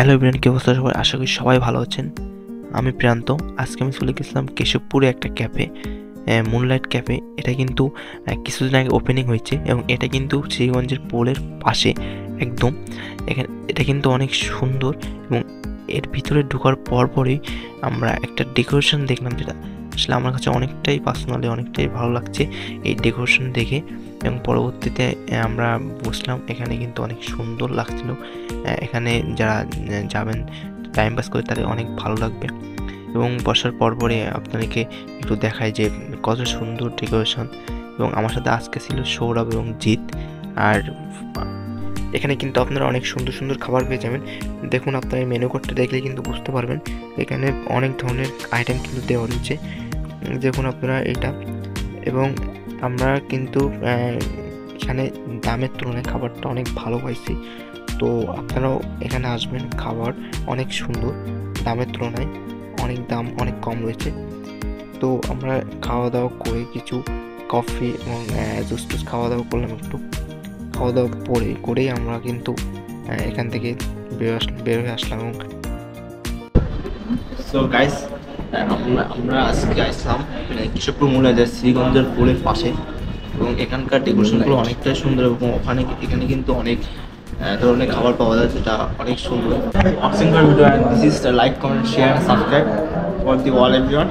Hello everyone, কি অবস্থা সবাই? আশা করি সবাই ভালো আছেন। আমি প্রান্ত। আজকে আমি চলে গেছিলাম কেশবপুরে একটা ক্যাফে, মুনলাইট ক্যাফে। এটা কিন্তু কিছুদিন আগে ওপেনিং হয়েছে এবং এটা কিন্তু শ্রীগঞ্জের পোলের পাশে একদম। এটা কিন্তু অনেক সুন্দর এবং এর ভিতরে ঢোকার পরপরই আমরা একটা ডেকোরেশন দেখলাম, যেটা আসলে আমার কাছে অনেকটাই পার্সোনালি অনেকটাই ভালো লাগছে এই ডেকোরেশন দেখে। এবং পরবর্তীতে আমরা বসলাম, এখানে কিন্তু অনেক সুন্দর লাগছিল। এখানে যারা যাবেন টাইম পাস করে তাদের অনেক ভালো লাগবে। এবং বসার পরে আপনাদেরকে একটু দেখায় যে কত সুন্দর ডেকোরেশন। এবং আমার সাথে আজকে ছিল সৌরভ এবং জিৎ। আর এখানে কিন্তু আপনারা অনেক সুন্দর সুন্দর খাবার পেয়ে যাবেন। দেখুন, আপনার মেনু কার্ডটা দেখলে কিন্তু বুঝতে পারবেন এখানে অনেক ধরনের আইটেম কিন্তু দেওয়া রয়েছে। দেখুন আপনারা এটা। এবং আমরা কিন্তু এখানে দামের তুলনায় খাবারটা অনেক ভালো পাইছি। তো আপনারাও এখানে আসবেন, খাবার অনেক সুন্দর, দামের তুলনায় দাম অনেক কম রয়েছে। তো আমরা খাওয়া দাওয়া করে কিছু কফি এবং জুস টুস খাওয়া দাওয়া করলাম। একটু খাওয়া দাওয়া করেই আমরা কিন্তু এখান থেকে বের হয়ে আসলাম। এবং সো গাইস, আমরা আজকে আসলাম কেশবপুর মুনলাইট শ্রীগঞ্জের পোলের পাশে। এবং এখানকার ডেকোরেশনগুলো অনেকটাই সুন্দর এবং এখানে কিন্তু অনেক ধরনের খাবার পাওয়া যায়, যেটা অনেক সুন্দর। Watching for video and this is like, comment, share and subscribe for the all everyone.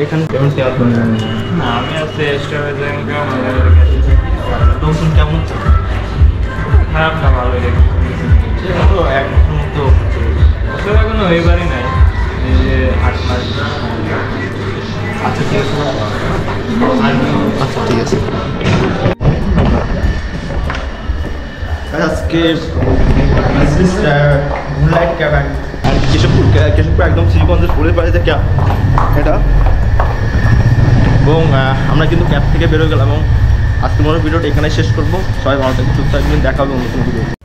এখানে পেমেন্ট দেওয়ার জন্য আমি আছে নতুন কেমন খারাপ না, ভালো তো এক মতো এখনো এবারই নাই, এই যে 8 মাস। আচ্ছা ঠিক আছে, আচ্ছা ঠিক আছে। আজকে মুনলাইট ক্যাফে কেশবপুর একদম শ্রীগঞ্জের পোলের পাশে থেকে এটা। এবং আমরা কিন্তু ক্যাব থেকে বেরোয় গেলাম এবং আজকে মনে ভিডিওটা এখানে শেষ করবো। সবাই ভালো থাকবেন, সুস্থ থাকবেন, দেখা হবে অন্য কোনো ভিডিও।